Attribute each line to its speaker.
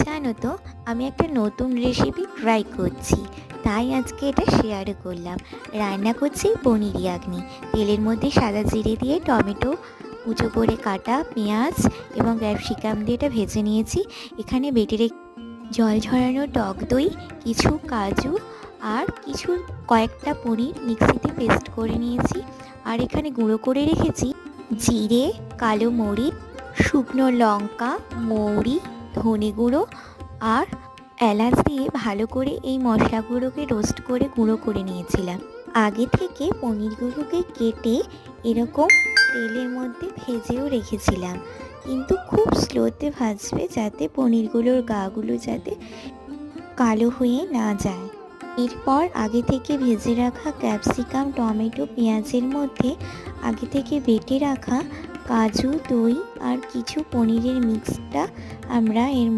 Speaker 1: জানো তো, আমি একটা নতুন রেসিপি ট্রাই করছি, তাই আজকে এটা শেয়ার করলাম। রান্না করছি পনির ইয়াখনি। তেলের মধ্যে সাদা জিরে দিয়ে টমেটো কুচো করে কাটা পেঁয়াজ এবং ক্যাপসিকাম দিয়ে এটা ভেজে নিয়েছি। এখানে বেটে জল ঝরানো টক দই, কিছু কাজু আর কয়েকটা পনির মিক্সিতে পেস্ট করে নিয়েছি। আর এখানে গুঁড়ো করে রেখেছি জিরে, কালো মরিচ, শুকনো লঙ্কা, মৌরি, ধনে গুঁড়ো আর এলাচ দিয়ে ভালো করে এই মশলাগুলোকে রোস্ট করে গুঁড়ো করে নিয়েছিলাম। আগে থেকে পনিরগুলোকে কেটে এরকম তেলের মধ্যে ভেজেও রেখেছিলাম, কিন্তু খুব স্লোতে ভাজবে যাতে পনিরগুলোর গাগুলো যাতে কালো হয়ে না যায়। এরপর আগে থেকে ভেজে রাখা ক্যাপসিকাম, টমেটো, পেঁয়াজের মধ্যে আগে থেকে বেটে রাখা কাজু, দই আর কিছু পনিরের মিক্সটা আমরা এর মধ্যে